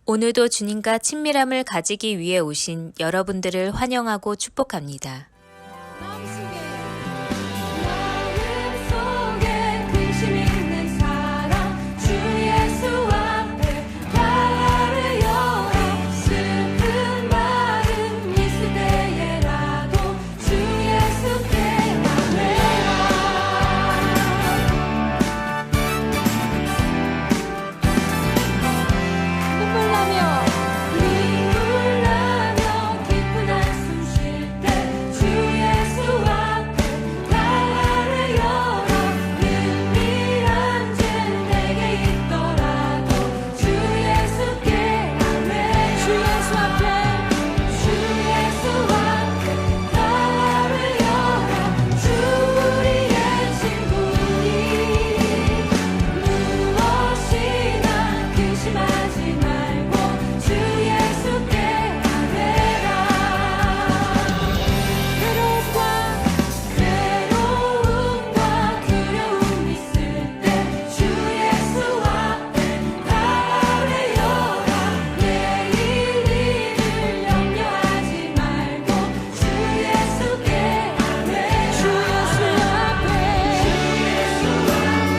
오늘도 주님과 친밀함을 가지기 위해 오신 여러분들을 환영하고 축복합니다. 마음속에 근심 있는 사람 주 예수 앞에 나를 열어 슬픈 마음 있을 때에라도 주 예수께 아뢰라 눈물나며 깊은 한숨 쉴 때 주 예수 앞에 나를 열어 은밀한 죄 내게 있더라도 주 예수께 아뢰라 주 예수 앞에 나를 열어 주 우리의 친구니 무엇이나 근심하지 말고 주 예수께 아뢰라 괴로움과 두려움 있을 때 주 예수 앞에 나를 열어 내일 일을 염려하지 말고 주 예수께 아뢰라 주 예수 앞에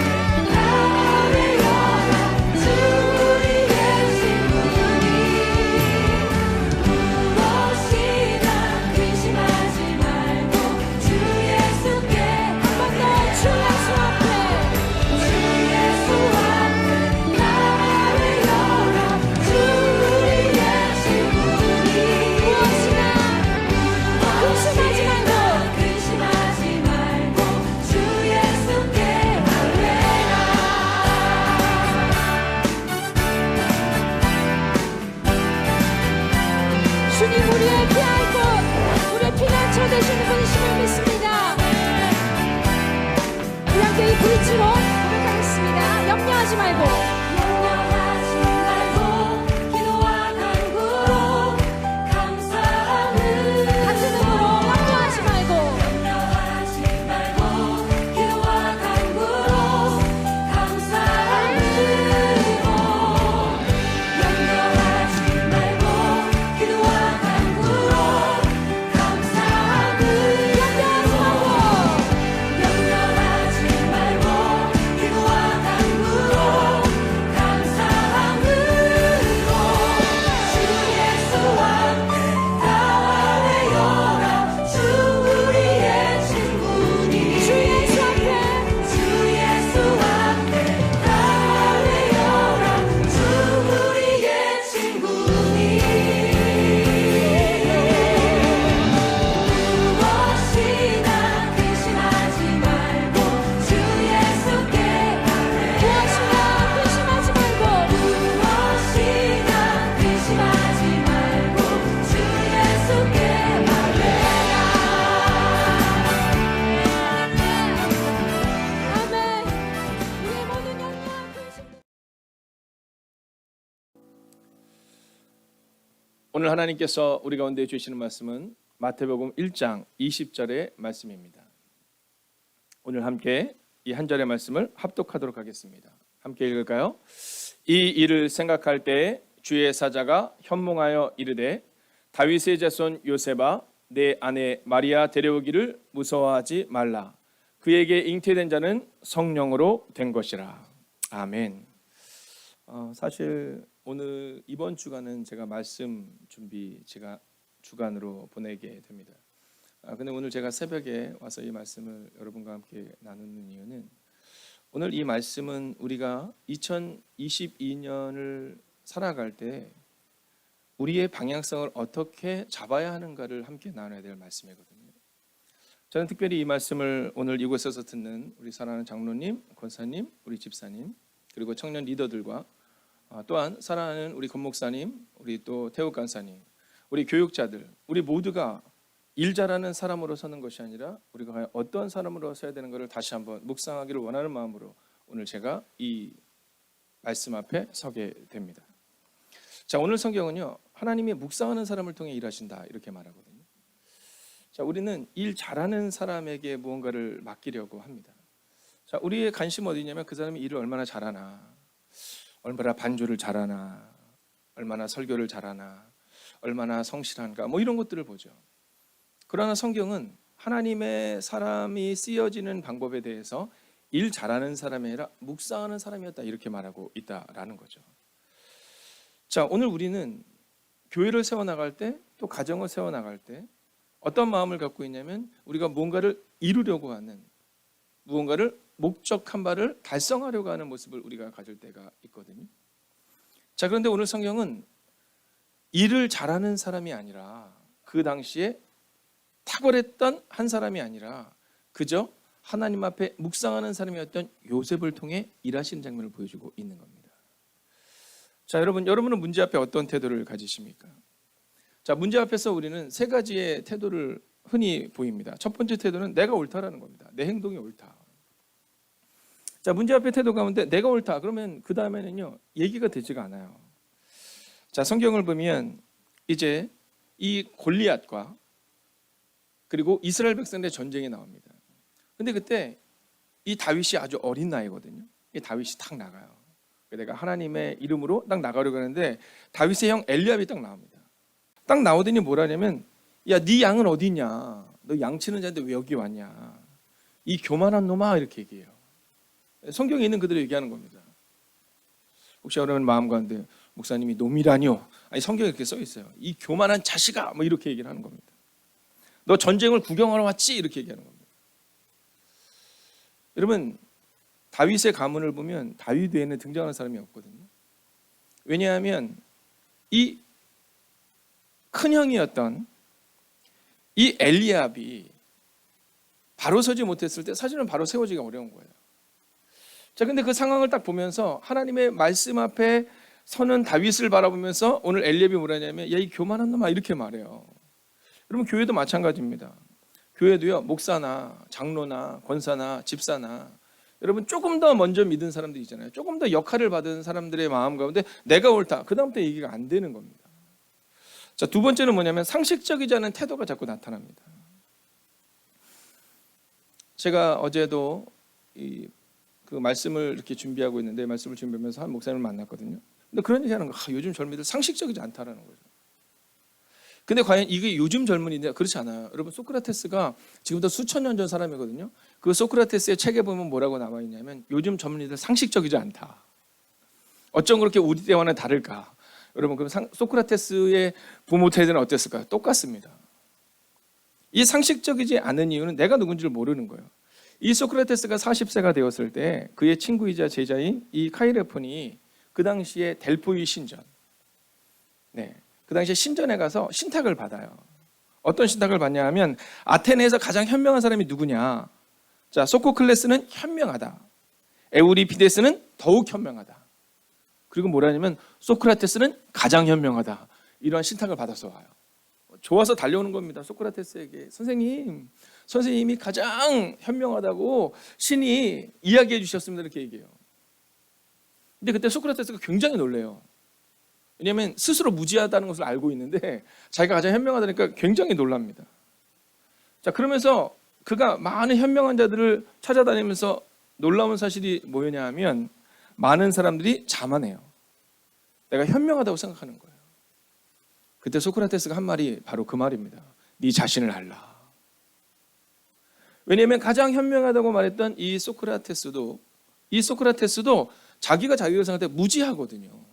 나를 열어 주 우리의 친구니 무엇이나 근심하지 말고 주 예수께 한 번 더 주 예수 앞에 나를 열어 주 우리의 친구니 무엇이나 근심하지 말고 주 예수께 아뢰라 주님 우리의 피할 곳 우리의 피난처 되시는 분이심을 믿습니다. 우리 함께 이 불치로 고백하겠습니다. 염려하지 말고 기도와 간구로 감사함을 같은 음으로 염려하지 말고 기도와 간구로 감사함으로 염려하지 말고 기도와 간구로 감사함을 염려하지 말고 기도와 간구로 감사함으로 주 예수 앞에 나를 열어 주 우리의 친구니 주 예수 앞에 나를 열어 주 우리의 친구니 무엇이나 근심하지 말고 주 예수께 아뢰라 무엇이나 근심하지 말고 주 예수께 아뢰라 아멘. 우리의 모든 염려와 근심 오늘 하나님께서 우리 가운데 주시는 말씀은 마태복음 1장 20절의 말씀입니다. 오늘 함께 이 한 절의 말씀을 합독하도록 하겠습니다. 함께 읽을까요? 이 일을 생각할 때에 주의 사자가 현몽하여 이르되 다윗의 자손 요셉아 내 아내 마리아 데려오기를 무서워하지 말라. 그에게 잉태된 자는 성령으로 된 것이라. 아멘. 사실 오늘 이번 주간은 제가 말씀 준비 주간으로 보내게 됩니다. 근데 오늘 제가 새벽에 와서 이 말씀을 여러분과 함께 나누는 이유는 오늘 이 말씀은 우리가 2022년을 살아갈 때 우리의 방향성을 어떻게 잡아야 하는가를 함께 나눠야 될 말씀이거든요. 저는 특별히 이 말씀을 오늘 이곳에서 듣는 우리 사랑하는 장로님, 권사님, 우리 집사님 그리고 청년 리더들과 또한 사랑하는 우리 권목사님, 우리 또 태욱 간사님, 우리 교육자들, 우리 모두가 일 잘하는 사람으로 서는 것이 아니라 우리가 과연 어떤 사람으로 서야 되는 것을 다시 한번 묵상하기를 원하는 마음으로 오늘 제가 이 말씀 앞에 서게 됩니다. 자, 오늘 성경은요, 하나님이 묵상하는 사람을 통해 일하신다 이렇게 말하거든요. 자, 우리는 일 잘하는 사람에게 무언가를 맡기려고 합니다. 자, 우리의 관심은 어디냐면 그 사람이 일을 얼마나 잘하나, 얼마나 반주를 잘하나, 얼마나 설교를 잘하나, 얼마나 성실한가, 뭐 이런 것들을 보죠. 그러나 성경은 하나님의 사람이 쓰여지는 방법에 대해서 일 잘하는 사람이 아니라 묵상하는 사람이었다, 이렇게 말하고 있다라는 거죠. 자, 오늘 우리는 교회를 세워나갈 때, 또 가정을 세워나갈 때 어떤 마음을 갖고 있냐면, 우리가 뭔가를 이루려고 하는, 무언가를 목적한 바를 달성하려고 하는 모습을 우리가 가질 때가 있거든요. 자, 그런데 오늘 성경은 일을 잘하는 사람이 아니라, 그 당시에 탁월했던 한 사람이 아니라 그저 하나님 앞에 묵상하는 사람이었던 요셉을 통해 일하시는 장면을 보여주고 있는 겁니다. 자, 여러분은 문제 앞에 어떤 태도를 가지십니까? 자, 문제 앞에서 우리는 세 가지의 태도를 흔히 보입니다. 첫 번째 태도는 내가 옳다라는 겁니다. 내 행동이 옳다. 자, 문제 앞의 태도 가운데 내가 옳다, 그러면 그 다음에는요, 얘기가 되지가 않아요. 자, 성경을 보면 이제 이 골리앗과 그리고 이스라엘 백성들의 전쟁이 나옵니다. 근데 그때 이 다윗이 아주 어린 나이거든요. 이 다윗이 탁 나가요. 내가 하나님의 이름으로 딱 나가려고 하는데 다윗의 형 엘리압이 딱 나옵니다. 딱 나오더니 뭐라냐면, 야, 네 양은 어디 있냐? 너 양치는 자인데 왜 여기 왔냐? 이 교만한 놈아, 이렇게 얘기해요. 성경에 있는 그대로 얘기하는 겁니다. 혹시 여러분 마음 가운데, 목사님이 놈이라뇨? 아니, 성경에 이렇게 써 있어요. 이 교만한 자식아, 뭐 이렇게 얘기를 하는 겁니다. 너 전쟁을 구경하러 왔지? 이렇게 얘기하는 겁니다. 여러분, 다윗의 가문을 보면 다윗 외에는 등장하는 사람이 없거든요. 왜냐하면 이 큰형이었던 이 엘리압이 바로 서지 못했을 때 사실은 바로 세워지기가 어려운 거예요. 자, 근데 그 상황을 딱 보면서 하나님의 말씀 앞에 서는 다윗을 바라보면서 오늘 엘리압이 뭐라냐면, 야, 이 교만한 놈아, 이렇게 말해요. 여러분, 교회도 마찬가지입니다. 교회도요, 목사나 장로나 권사나 집사나, 여러분 조금 더 먼저 믿은 사람들 있잖아요. 조금 더 역할을 받은 사람들의 마음 가운데 내가 옳다, 그 다음부터 얘기가 안 되는 겁니다. 자, 두 번째는 뭐냐면 상식적이지 않은 태도가 자꾸 나타납니다. 제가 어제도 그 말씀을 이렇게 준비하고 있는데, 말씀을 준비하면서 한 목사님을 만났거든요. 근데 그런 얘기 하는 거, 요즘 젊은이들 상식적이지 않다라는 거죠. 근데 과연 이게 요즘 젊은이인데 그렇지 않아요. 여러분, 소크라테스가 지금부터 수천 년 전 사람이거든요. 그 소크라테스의 책에 보면 뭐라고 나와 있냐면, 요즘 젊은이들 상식적이지 않다. 어쩜 그렇게 우리 때와는 다를까? 여러분, 그럼 소크라테스의 부모 세대는 어땠을까요? 똑같습니다. 이 상식적이지 않은 이유는 내가 누군지를 모르는 거예요. 이 소크라테스가 40세가 되었을 때 그의 친구이자 제자인 이 카이레폰이 그 당시에 델포이 신전, 그 당시에 신전에 가서 신탁을 받아요. 어떤 신탁을 받냐 하면, 아테네에서 가장 현명한 사람이 누구냐? 자, 소코클레스는 현명하다. 에우리피데스는 더욱 현명하다. 그리고 뭐라냐면 소크라테스는 가장 현명하다. 이러한 신탁을 받아서 와요. 좋아서 달려오는 겁니다. 소크라테스에게, 선생님이 가장 현명하다고 신이 이야기해 주셨습니다, 이렇게 얘기해요. 근데 그때 소크라테스가 굉장히 놀래요. 왜냐하면 스스로 무지하다는 것을 알고 있는데 자기가 가장 현명하다니까 굉장히 놀랍니다. 자, 그러면서 그가 많은 현명한 자들을 찾아다니면서 놀라운 사실이 뭐냐 하면, 많은 사람들이 자만해요. 내가 현명하다고 생각하는 거예요. 그때 소크라테스가 한 말이 바로 그 말입니다. 네 자신을 알라. 왜냐하면 가장 현명하다고 말했던 이 소크라테스도 자기가 생각할 때 무지하거든요.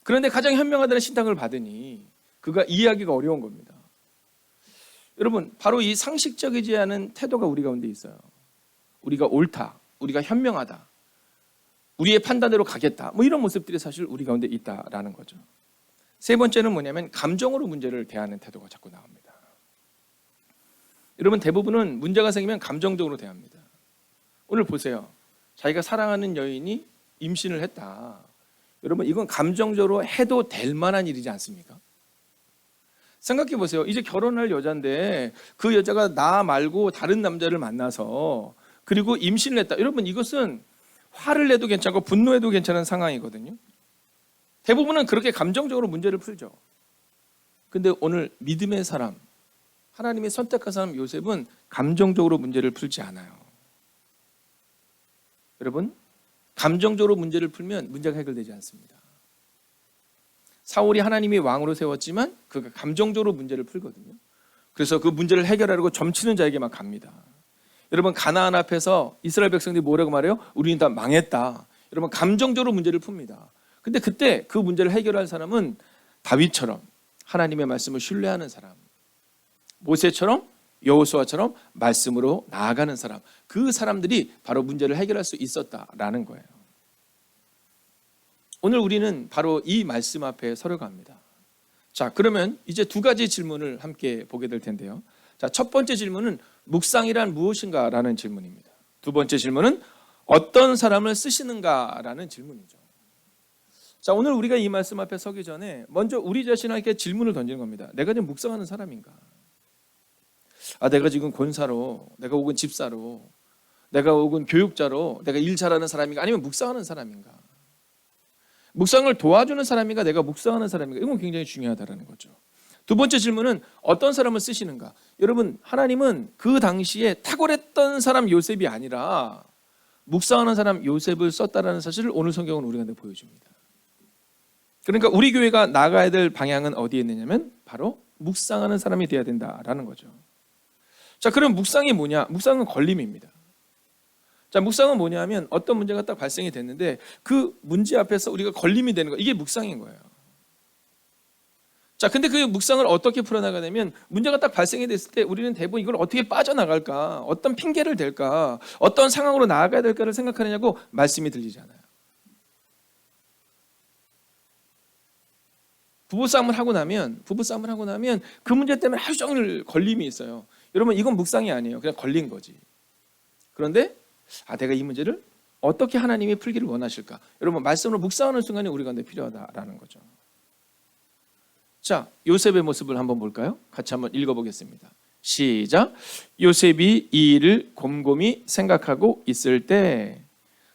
그런데 가장 현명하다는 신탁을 받으니 그가 이해하기가 어려운 겁니다. 여러분, 바로 이 상식적이지 않은 태도가 우리 가운데 있어요. 우리가 옳다, 우리가 현명하다, 우리의 판단대로 가겠다, 뭐 이런 모습들이 사실 우리 가운데 있다라는 거죠. 세 번째는 뭐냐면 감정으로 문제를 대하는 태도가 자꾸 나옵니다. 여러분, 대부분은 문제가 생기면 감정적으로 대합니다. 오늘 보세요. 자기가 사랑하는 여인이 임신을 했다. 여러분, 이건 감정적으로 해도 될 만한 일이지 않습니까? 생각해 보세요. 이제 결혼할 여자인데 그 여자가 나 말고 다른 남자를 만나서 그리고 임신을 했다. 여러분, 이것은 화를 내도 괜찮고 분노해도 괜찮은 상황이거든요. 대부분은 그렇게 감정적으로 문제를 풀죠. 근데 오늘 믿음의 사람, 하나님이 선택한 사람 요셉은 감정적으로 문제를 풀지 않아요. 여러분, 감정적으로 문제를 풀면 문제가 해결되지 않습니다. 사울이 하나님이 왕으로 세웠지만 그가 감정적으로 문제를 풀거든요. 그래서 그 문제를 해결하려고 점치는 자에게 막 갑니다. 여러분, 가나안 앞에서 이스라엘 백성들이 뭐라고 말해요? 우리는 다 망했다. 여러분, 감정적으로 문제를 풉니다. 근데 그때 그 문제를 해결할 사람은 다윗처럼 하나님의 말씀을 신뢰하는 사람, 모세처럼 여호수아처럼 말씀으로 나아가는 사람, 그 사람들이 바로 문제를 해결할 수 있었다라는 거예요. 오늘 우리는 바로 이 말씀 앞에 서려고 합니다. 자, 그러면 이제 두 가지 질문을 함께 보게 될 텐데요. 자, 첫 번째 질문은 묵상이란 무엇인가라는 질문입니다. 두 번째 질문은 어떤 사람을 쓰시는가라는 질문이죠. 자, 오늘 우리가 이 말씀 앞에 서기 전에 먼저 우리 자신에게 질문을 던지는 겁니다. 내가 지금 묵상하는 사람인가? 내가 지금 권사로, 내가 혹은 집사로, 내가 혹은 교육자로, 내가 일 잘하는 사람인가? 아니면 묵상하는 사람인가? 묵상을 도와주는 사람인가? 내가 묵상하는 사람인가? 이건 굉장히 중요하다는 거죠. 두 번째 질문은 어떤 사람을 쓰시는가? 여러분, 하나님은 그 당시에 탁월했던 사람 요셉이 아니라 묵상하는 사람 요셉을 썼다라는 사실을 오늘 성경은 우리한테 보여줍니다. 그러니까 우리 교회가 나가야 될 방향은 어디에 있느냐면 바로 묵상하는 사람이 되어야 된다라는 거죠. 자, 그럼 묵상이 뭐냐? 묵상은 걸림입니다. 자, 묵상은 뭐냐면 어떤 문제가 딱 발생이 됐는데 그 문제 앞에서 우리가 걸림이 되는 거, 이게 묵상인 거예요. 자, 근데 그 묵상을 어떻게 풀어나가냐면 문제가 딱 발생이 됐을 때 우리는 대부분 이걸 어떻게 빠져나갈까, 어떤 핑계를 댈까, 어떤 상황으로 나아가야 될까를 생각하느냐고 말씀이 들리잖아요. 부부싸움을 하고 나면 그 문제 때문에 하루 종일 걸림이 있어요. 여러분, 이건 묵상이 아니에요. 그냥 걸린 거지. 그런데 내가 이 문제를 어떻게 하나님이 풀기를 원하실까? 여러분, 말씀으로 묵상하는 순간이 우리 가운데 필요하다라는 거죠. 자, 요셉의 모습을 한번 볼까요? 같이 한번 읽어보겠습니다. 시작. 요셉이 이 일을 곰곰이 생각하고 있을 때.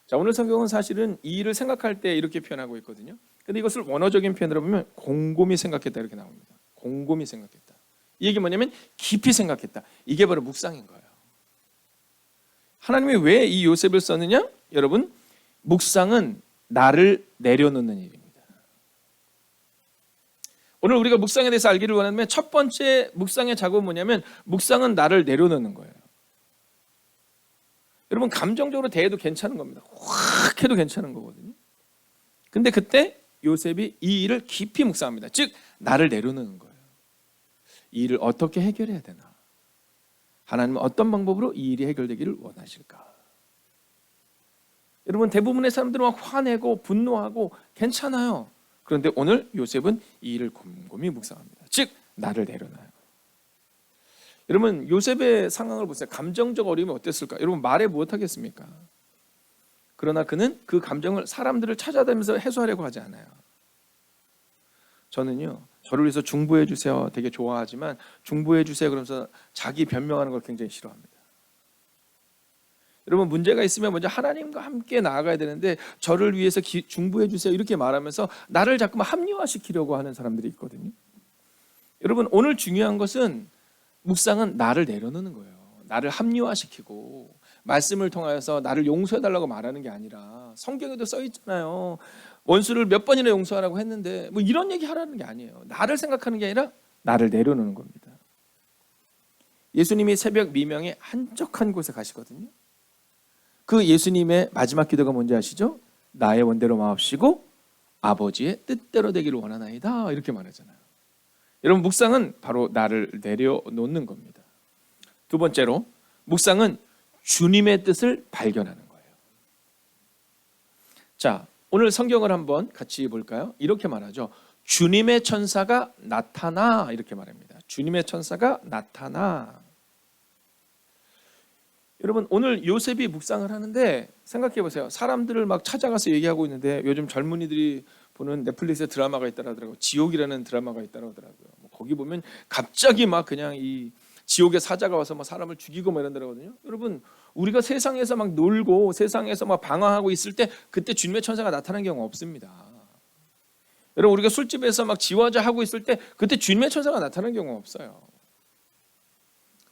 자, 오늘 성경은 사실은 이 일을 생각할 때 이렇게 표현하고 있거든요. 근데 이것을 원어적인 표현으로 보면 곰곰이 생각했다 이렇게 나옵니다. 곰곰이 생각했다. 이 얘기 뭐냐면 깊이 생각했다. 이게 바로 묵상인 거예요. 하나님이 왜 이 요셉을 썼느냐? 여러분, 묵상은 나를 내려놓는 일입니다. 오늘 우리가 묵상에 대해서 알기를 원하면 첫 번째 묵상의 작업은 뭐냐면 묵상은 나를 내려놓는 거예요. 여러분, 감정적으로 대해도 괜찮은 겁니다. 확 해도 괜찮은 거거든요. 근데 그때 요셉이 이 일을 깊이 묵상합니다. 즉 나를 내려놓는 거예요. 이 일을 어떻게 해결해야 되나? 하나님은 어떤 방법으로 이 일이 해결되기를 원하실까? 여러분, 대부분의 사람들은 막 화내고 분노하고 괜찮아요. 그런데 오늘 요셉은 이 일을 곰곰이 묵상합니다. 즉 나를 내려놔요. 여러분, 요셉의 상황을 보세요. 감정적 어려움이 어땠을까? 여러분, 말해 못하겠습니까? 그러나 그는 그 감정을 사람들을 찾아다니면서 해소하려고 하지 않아요. 저는요, 저를 위해서 중보해 주세요 되게 좋아하지만 중보해 주세요 그러면서 자기 변명하는 걸 굉장히 싫어합니다. 여러분, 문제가 있으면 먼저 하나님과 함께 나아가야 되는데 저를 위해서 중보해 주세요 이렇게 말하면서 나를 자꾸만 합리화시키려고 하는 사람들이 있거든요. 여러분, 오늘 중요한 것은 묵상은 나를 내려놓는 거예요. 나를 합리화시키고 말씀을 통하여서 나를 용서해달라고 말하는 게 아니라, 성경에도 써 있잖아요. 원수를 몇 번이나 용서하라고 했는데 뭐 이런 얘기 하라는 게 아니에요. 나를 생각하는 게 아니라 나를 내려놓는 겁니다. 예수님이 새벽 미명에 한적한 곳에 가시거든요. 그 예수님의 마지막 기도가 뭔지 아시죠? 나의 원대로 마옵시고 아버지의 뜻대로 되기를 원하나이다 이렇게 말하잖아요. 여러분, 묵상은 바로 나를 내려놓는 겁니다. 두 번째로, 묵상은 주님의 뜻을 발견하는 거예요. 자, 오늘 성경을 한번 같이 볼까요? 이렇게 말하죠. 주님의 천사가 나타나 이렇게 말합니다. 주님의 천사가 나타나. 여러분, 오늘 요셉이 묵상을 하는데 생각해 보세요. 사람들을 막 찾아가서 얘기하고 있는데 요즘 젊은이들이 보는 넷플릭스에 드라마가 있더라고요. 지옥이라는 드라마가 있더라고요. 거기 보면 갑자기 막 그냥 이 지옥의 사자가 와서 막 사람을 죽이고 막 이런다거든요. 여러분, 우리가 세상에서 막 놀고 세상에서 막 방황하고 있을 때 그때 주님의 천사가 나타나는 경우가 없습니다. 여러분, 우리가 술집에서 막 지화자 하고 있을 때 그때 주님의 천사가 나타나는 경우가 없어요.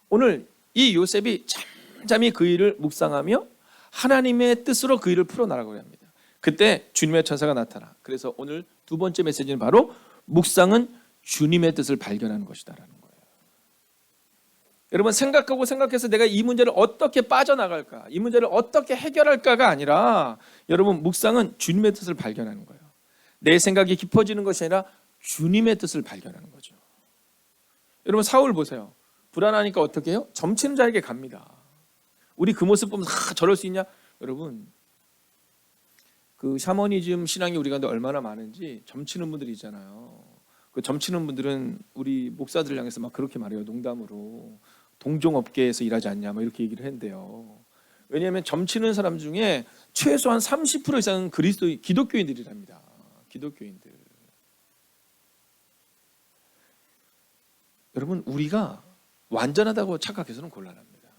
오늘 이 요셉이 잠잠히 그 일을 묵상하며 하나님의 뜻으로 그 일을 풀어나가려고 합니다. 그때 주님의 천사가 나타나. 그래서 오늘 두 번째 메시지는 바로 묵상은 주님의 뜻을 발견하는 것이다라는 거예요. 여러분, 생각해서 내가 이 문제를 어떻게 빠져나갈까, 이 문제를 어떻게 해결할까가 아니라 여러분, 묵상은 주님의 뜻을 발견하는 거예요. 내 생각이 깊어지는 것이 아니라 주님의 뜻을 발견하는 거죠. 여러분, 사울 보세요. 불안하니까 어떻게 해요? 점치는 자에게 갑니다. 우리 그 모습 보면서 저럴 수 있냐? 여러분, 그 샤머니즘 신앙이 우리 가운데 얼마나 많은지 점치는 분들이 있잖아요. 그 점치는 분들은 우리 목사들을 향해서 막 그렇게 말해요. 농담으로. 동종업계에서 일하지 않냐 뭐 이렇게 얘기를 했는데요. 왜냐하면 점치는 사람 중에 최소한 30% 이상은 기독교인들이랍니다. 기독교인들. 여러분, 우리가 완전하다고 착각해서는 곤란합니다.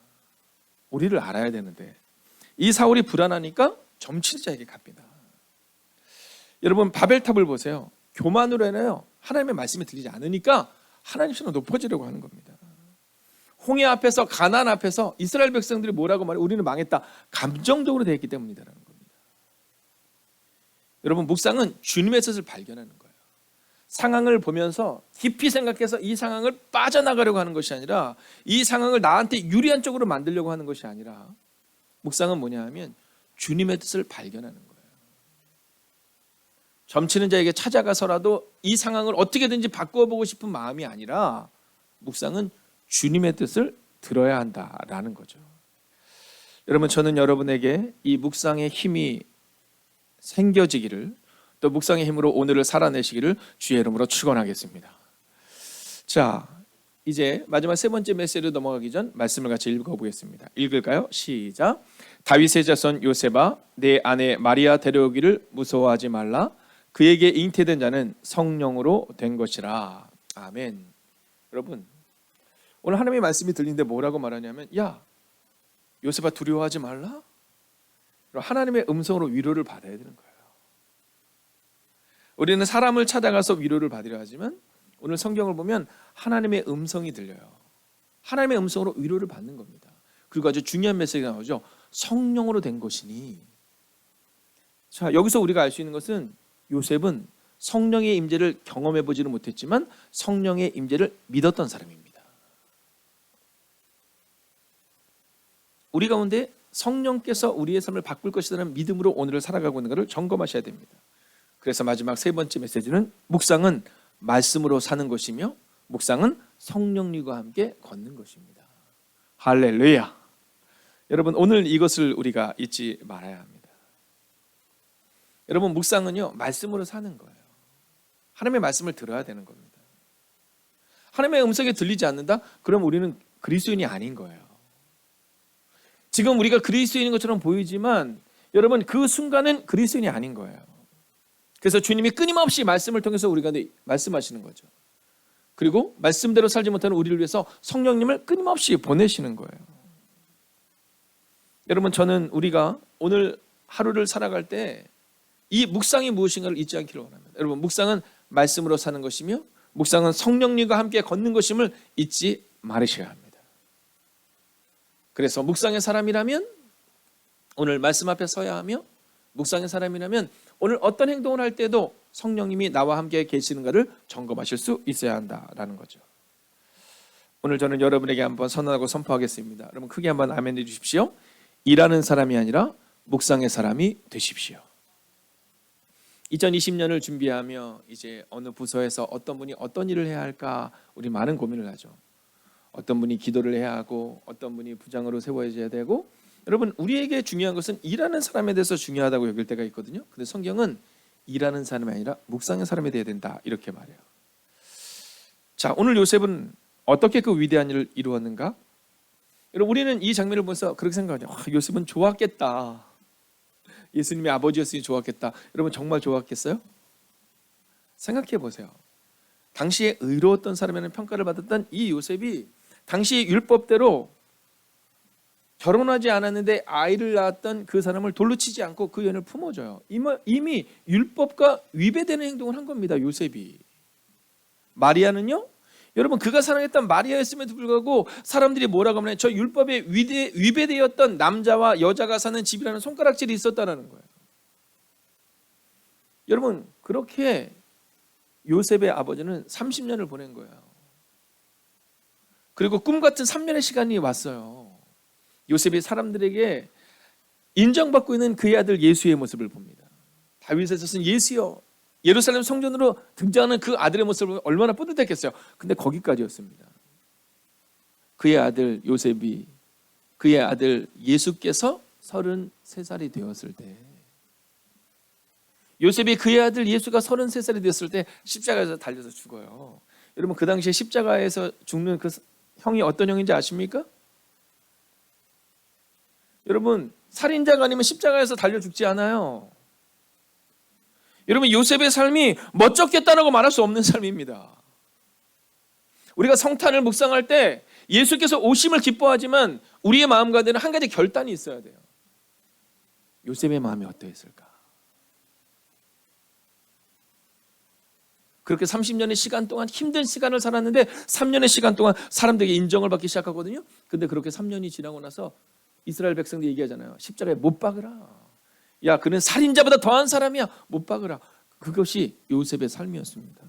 우리를 알아야 되는데 이 사울이 불안하니까 점치는 자에게 갑니다. 여러분, 바벨탑을 보세요. 교만으로 해요. 하나님의 말씀이 들리지 않으니까 하나님처럼 높아지려고 하는 겁니다. 홍해 앞에서, 가나안 앞에서 이스라엘 백성들이 뭐라고 말해? 우리는 망했다. 감정적으로 되어 있기 때문이다라는 겁니다. 여러분, 묵상은 주님의 뜻을 발견하는 거예요. 상황을 보면서 깊이 생각해서 이 상황을 빠져나가려고 하는 것이 아니라, 이 상황을 나한테 유리한 쪽으로 만들려고 하는 것이 아니라, 묵상은 뭐냐 하면 주님의 뜻을 발견하는 거예요. 점치는 자에게 찾아가서라도 이 상황을 어떻게든지 바꿔보고 싶은 마음이 아니라, 묵상은 주님의 뜻을 들어야 한다라는 거죠. 여러분, 저는 여러분에게 이 묵상의 힘이 생겨지기를, 또 묵상의 힘으로 오늘을 살아내시기를 주의 이름으로 축원하겠습니다. 자, 이제 마지막 세 번째 메시지로 넘어가기 전 말씀을 같이 읽어보겠습니다. 읽을까요? 시작. 다윗의 자손 요셉아, 내 아내 마리아 데려오기를 무서워하지 말라. 그에게 잉태된 자는 성령으로 된 것이라. 아멘. 여러분, 오늘 하나님의 말씀이 들리는데 뭐라고 말하냐면, 야, 요셉아 두려워하지 말라. 하나님의 음성으로 위로를 받아야 되는 거예요. 우리는 사람을 찾아가서 위로를 받으려 하지만 오늘 성경을 보면 하나님의 음성이 들려요. 하나님의 음성으로 위로를 받는 겁니다. 그리고 아주 중요한 메시지가 나오죠. 성령으로 된 것이니. 자, 여기서 우리가 알 수 있는 것은 요셉은 성령의 임재를 경험해 보지는 못했지만 성령의 임재를 믿었던 사람입니다. 우리 가운데 성령께서 우리의 삶을 바꿀 것이라는 믿음으로 오늘을 살아가고 있는 것을 점검하셔야 됩니다. 그래서 마지막 세 번째 메시지는 묵상은 말씀으로 사는 것이며 묵상은 성령님과 함께 걷는 것입니다. 할렐루야. 여러분, 오늘 이것을 우리가 잊지 말아야 합니다. 여러분, 묵상은요, 말씀으로 사는 거예요. 하나님의 말씀을 들어야 되는 겁니다. 하나님의 음성이 들리지 않는다? 그럼 우리는 그리스도인이 아닌 거예요. 지금 우리가 그리스도인인 것처럼 보이지만 여러분, 그 순간은 그리스도인이 아닌 거예요. 그래서 주님이 끊임없이 말씀을 통해서 우리가 말씀하시는 거죠. 그리고 말씀대로 살지 못하는 우리를 위해서 성령님을 끊임없이 보내시는 거예요. 여러분, 저는 우리가 오늘 하루를 살아갈 때 이 묵상이 무엇인가를 잊지 않기를 원합니다. 여러분, 묵상은 말씀으로 사는 것이며 묵상은 성령님과 함께 걷는 것임을 잊지 말으셔야 합니다. 그래서 묵상의 사람이라면 오늘 말씀 앞에 서야 하며, 묵상의 사람이라면 오늘 어떤 행동을 할 때도 성령님이 나와 함께 계시는가를 점검하실 수 있어야 한다라는 거죠. 오늘 저는 여러분에게 한번 선언하고 선포하겠습니다. 여러분, 크게 한번 아멘 해주십시오. 일하는 사람이 아니라 묵상의 사람이 되십시오. 2020년을 준비하며 이제 어느 부서에서 어떤 분이 어떤 일을 해야 할까 우리 많은 고민을 하죠. 어떤 분이 기도를 해야 하고 어떤 분이 부장으로 세워져야 되고, 여러분, 우리에게 중요한 것은 일하는 사람에 대해서 중요하다고 여길 때가 있거든요. 근데 성경은 일하는 사람이 아니라 묵상의 사람이 되어야 된다 이렇게 말해요. 자, 오늘 요셉은 어떻게 그 위대한 일을 이루었는가? 여러분, 우리는 이 장면을 보면서 그렇게 생각하죠. 요셉은 좋았겠다. 예수님의 아버지였으니 좋았겠다. 여러분, 정말 좋았겠어요? 생각해 보세요. 당시에 의로웠던 사람이라는 평가를 받았던 이 요셉이 당시 율법대로 결혼하지 않았는데 아이를 낳았던 그 사람을 돌로 치지 않고 그 연을 품어줘요. 이미 율법과 위배되는 행동을 한 겁니다, 요셉이. 마리아는요, 여러분, 그가 사랑했던 마리아였음에도 불구하고 사람들이 뭐라고 하면 저 율법에 위배되었던 남자와 여자가 사는 집이라는 손가락질이 있었다는 거예요. 여러분 그렇게 요셉의 아버지는 30년을 보낸 거예요. 그리고 꿈 같은 3년의 시간이 왔어요. 요셉이 사람들에게 인정받고 있는 그의 아들 예수의 모습을 봅니다. 다윗에서 쓴 예수여, 예루살렘 성전으로 등장하는 그 아들의 모습을 보면 얼마나 뿌듯했겠어요. 근데 거기까지였습니다. 그의 아들 요셉이, 그의 아들 예수께서 33살이 되었을 때, 요셉이 그의 아들 예수가 33살이 되었을 때 십자가에서 달려서 죽어요. 여러분 그 당시에 십자가에서 죽는 그 형이 어떤 형인지 아십니까? 여러분 살인자가 아니면 십자가에서 달려 죽지 않아요. 여러분 요셉의 삶이 멋졌겠다라고 말할 수 없는 삶입니다. 우리가 성탄을 묵상할 때 예수께서 오심을 기뻐하지만 우리의 마음 가운데는 한 가지 결단이 있어야 돼요. 요셉의 마음이 어떠했을까? 그렇게 30년의 시간 동안 힘든 시간을 살았는데 3년의 시간 동안 사람들에게 인정을 받기 시작하거든요. 근데 그렇게 3년이 지나고 나서 이스라엘 백성들이 얘기하잖아요. 십자가에 못 박으라. 야, 그는 살인자보다 더한 사람이야. 못 박으라. 그것이 요셉의 삶이었습니다.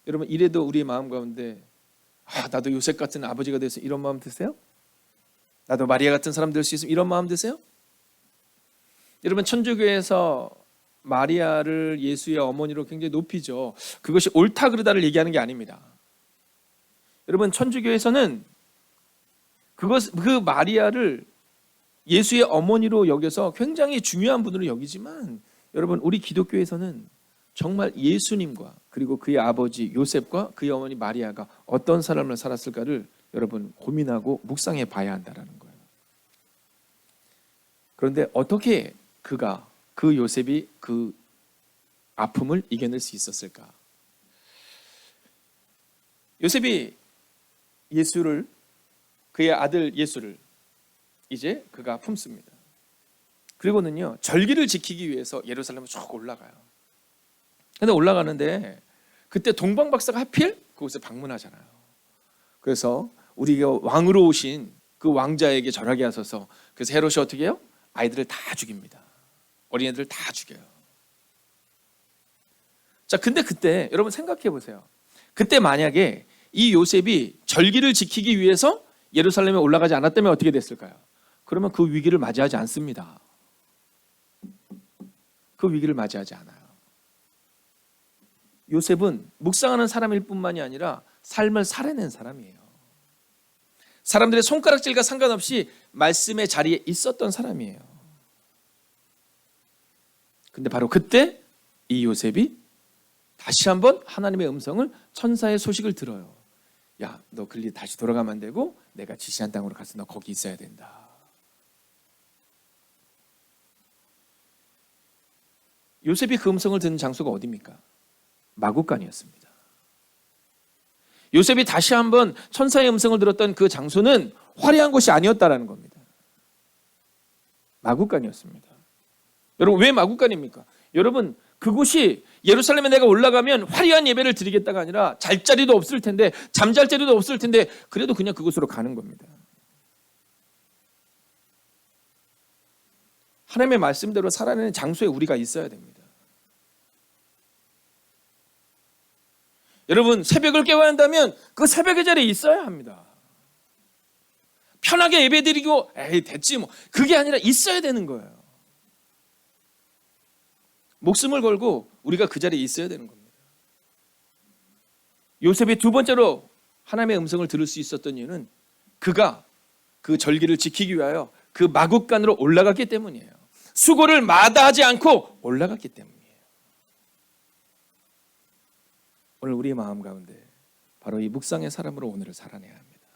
여러분 이래도 우리의 마음 가운데 나도 요셉 같은 아버지가 돼서 이런 마음 드세요? 나도 마리아 같은 사람 될 수 있으면 이런 마음 드세요? 여러분 천주교에서 마리아를 예수의 어머니로 굉장히 높이죠. 그것이 옳다 그르다를 얘기하는 게 아닙니다. 여러분 천주교에서는 그 마리아를 예수의 어머니로 여겨서 굉장히 중요한 분으로 여기지만 여러분 우리 기독교에서는 정말 예수님과 그리고 그의 아버지 요셉과 그의 어머니 마리아가 어떤 삶을 살았을까를 여러분 고민하고 묵상해 봐야 한다는 거예요. 그런데 어떻게 그 요셉이 그 아픔을 이겨낼 수 있었을까? 요셉이 예수를, 그의 아들 예수를 이제 그가 품습니다. 그리고는요 절기를 지키기 위해서 예루살렘을 쭉 올라가요. 근데 올라가는데 그때 동방 박사가 하필 그곳에 방문하잖아요. 그래서 우리가 왕으로 오신 그 왕자에게 절하게 하소서. 그래서 헤롯이 어떻게 해요? 아이들을 다 죽입니다. 어린애들 다 죽여요. 자, 근데 그때 여러분 생각해 보세요. 그때 만약에 이 요셉이 절기를 지키기 위해서 예루살렘에 올라가지 않았다면 어떻게 됐을까요? 그러면 그 위기를 맞이하지 않습니다. 그 위기를 맞이하지 않아요. 요셉은 묵상하는 사람일 뿐만이 아니라 삶을 살아낸 사람이에요. 사람들의 손가락질과 상관없이 말씀의 자리에 있었던 사람이에요. 근데 바로 그때 이 요셉이 다시 한번 하나님의 음성을, 천사의 소식을 들어요. 야, 너 글리 다시 돌아가면 안 되고 내가 지시한 땅으로 가서 너 거기 있어야 된다. 요셉이 그 음성을 듣는 장소가 어디입니까? 마구간이었습니다. 요셉이 다시 한번 천사의 음성을 들었던 그 장소는 화려한 곳이 아니었다라는 겁니다. 마구간이었습니다. 여러분 왜 마구간입니까? 여러분 그곳이 예루살렘에 내가 올라가면 화려한 예배를 드리겠다가 아니라 잘 자리도 없을 텐데, 잠잘 자리도 없을 텐데 그래도 그냥 그곳으로 가는 겁니다. 하나님의 말씀대로 살아내는 장소에 우리가 있어야 됩니다. 여러분 새벽을 깨워야 한다면 그 새벽의 자리에 있어야 합니다. 편하게 예배드리고 에이 됐지 뭐, 그게 아니라 있어야 되는 거예요. 목숨을 걸고 우리가 그 자리에 있어야 되는 겁니다. 요셉이 두 번째로 하나님의 음성을 들을 수 있었던 이유는 그가 그 절기를 지키기 위하여 그 마국간으로 올라갔기 때문이에요. 수고를 마다하지 않고 올라갔기 때문이에요. 오늘 우리의 마음 가운데 바로 이 묵상의 사람으로 오늘을 살아내야 합니다.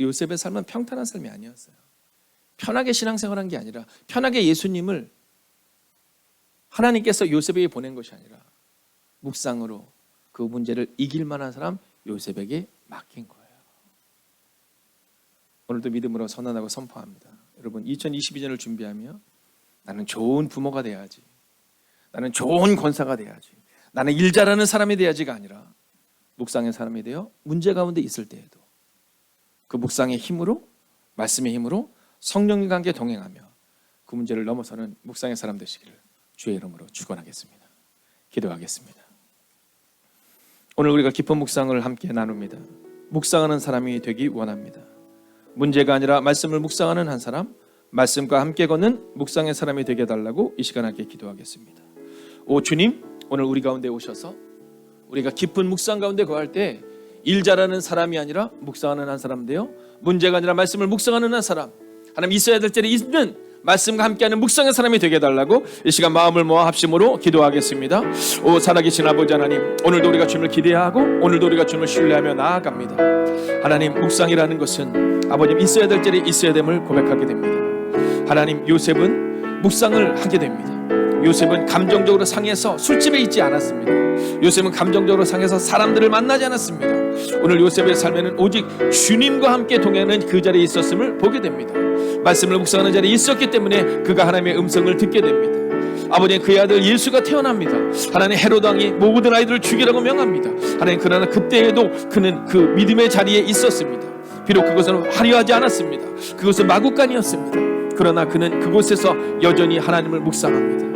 요셉의 삶은 평탄한 삶이 아니었어요. 편하게 신앙생활한 게 아니라, 편하게 예수님을 하나님께서 요셉에게 보낸 것이 아니라 묵상으로 그 문제를 이길 만한 사람 요셉에게 맡긴 거예요. 오늘도 믿음으로 선언하고 선포합니다. 여러분 2022년을 준비하며 나는 좋은 부모가 돼야지, 나는 좋은 권사가 돼야지, 나는 일 잘하는 사람이 돼야지가 아니라 묵상의 사람이 되어 문제 가운데 있을 때에도 그 묵상의 힘으로, 말씀의 힘으로 성령과 함께 동행하며 그 문제를 넘어서는 묵상의 사람 되시기를 주의 이름으로 축원하겠습니다. 기도하겠습니다. 오늘 우리가 깊은 묵상을 함께 나눕니다. 묵상하는 사람이 되기 원합니다. 문제가 아니라 말씀을 묵상하는 한 사람, 말씀과 함께 걷는 묵상의 사람이 되게 해달라고 이 시간 함께 기도하겠습니다. 오 주님, 오늘 우리 가운데 오셔서 우리가 깊은 묵상 가운데 거할 때 일 잘하는 사람이 아니라 묵상하는 한 사람 되어, 문제가 아니라 말씀을 묵상하는 한 사람, 하나님 있어야 될 때에 있는 말씀과 함께하는 묵상의 사람이 되게 해달라고 이 시간 마음을 모아 합심으로 기도하겠습니다. 오 살아계신 아버지 하나님, 오늘도 우리가 주님을 기대하고 오늘도 우리가 주님을 신뢰하며 나아갑니다. 하나님, 묵상이라는 것은 아버님 있어야 될 때에 있어야 됨을 고백하게 됩니다. 하나님, 요셉은 묵상을 하게 됩니다. 요셉은 감정적으로 상해서 술집에 있지 않았습니다. 요셉은 감정적으로 상해서 사람들을 만나지 않았습니다. 오늘 요셉의 삶에는 오직 주님과 함께 동행하는 그 자리에 있었음을 보게 됩니다. 말씀을 묵상하는 자리에 있었기 때문에 그가 하나님의 음성을 듣게 됩니다. 아버지, 그의 아들 예수가 태어납니다. 하나님, 헤롯 왕이 모든 아이들을 죽이라고 명합니다. 하나님, 그러나 그때에도 그는 그 믿음의 자리에 있었습니다. 비록 그것은 화려하지 않았습니다. 그것은 마구간이었습니다. 그러나 그는 그곳에서 여전히 하나님을 묵상합니다.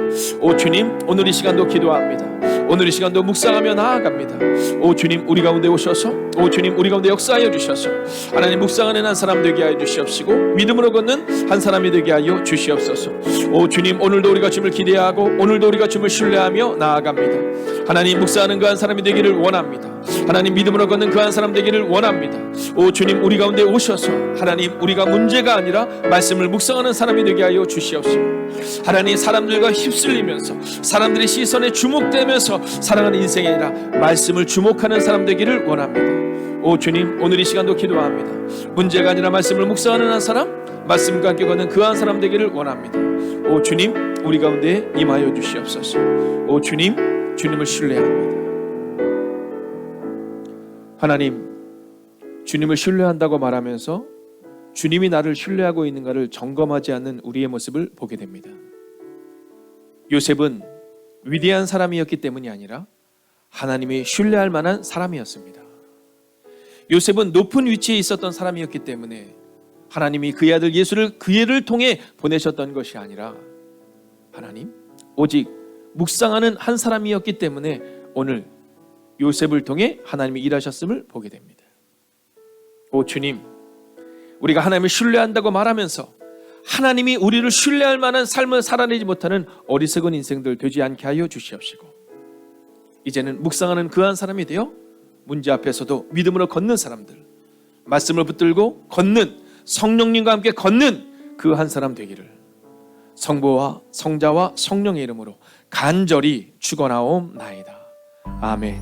오 주님, 오늘 이 시간도 기도합니다. 오늘 이 시간도 묵상하며 나아갑니다. 오 주님, 우리 가운데 오셔서, 오 주님, 우리 가운데 역사하여 주셔서 하나님 묵상하는 한 사람 되게 하여 주시옵시고 믿음으로 걷는 한 사람이 되게 하여 주시옵소서. 오 주님, 오늘도 우리가 주님을 기대하고 오늘도 우리가 주님을 신뢰하며 나아갑니다. 하나님, 묵상하는 그 한 사람이 되기를 원합니다. 하나님, 믿음으로 걷는 그 한 사람 되기를 원합니다. 오 주님, 우리 가운데 오셔서 하나님, 우리가 문제가 아니라 말씀을 묵상하는 사람이 되게 하여 주시옵시고 하나님, 사람들과 휩쓸리면서 사람들의 시선에 주목되면서 살아가는 인생이 아니라 말씀을 주목하는 사람 되기를 원합니다. 오 주님, 오늘 이 시간도 기도합니다. 문제가 아니라 말씀을 묵상하는 한 사람, 말씀과 함께 걷는 그 한 사람 되기를 원합니다. 오 주님, 우리 가운데 임하여 주시옵소서. 오 주님, 주님을 신뢰합니다. 하나님, 주님을 신뢰한다고 말하면서 주님이 나를 신뢰하고 있는가를 점검하지 않는 우리의 모습을 보게 됩니다. 요셉은 위대한 사람이었기 때문이 아니라 하나님이 신뢰할 만한 사람이었습니다. 요셉은 높은 위치에 있었던 사람이었기 때문에 하나님이 그의 아들 예수를 그를 통해 보내셨던 것이 아니라 하나님, 오직 묵상하는 한 사람이었기 때문에 오늘 요셉을 통해 하나님이 일하셨음을 보게 됩니다. 오 주님, 우리가 하나님을 신뢰한다고 말하면서 하나님이 우리를 신뢰할 만한 삶을 살아내지 못하는 어리석은 인생들 되지 않게 하여 주시옵시고 이제는 묵상하는 그 한 사람이 되어 문제 앞에서도 믿음으로 걷는 사람들, 말씀을 붙들고 걷는, 성령님과 함께 걷는 그 한 사람 되기를 성부와 성자와 성령의 이름으로 간절히 축원하옵나이다. 아멘.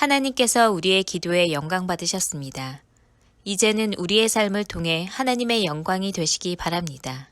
하나님께서 우리의 기도에 영광 받으셨습니다. 이제는 우리의 삶을 통해 하나님의 영광이 되시기 바랍니다.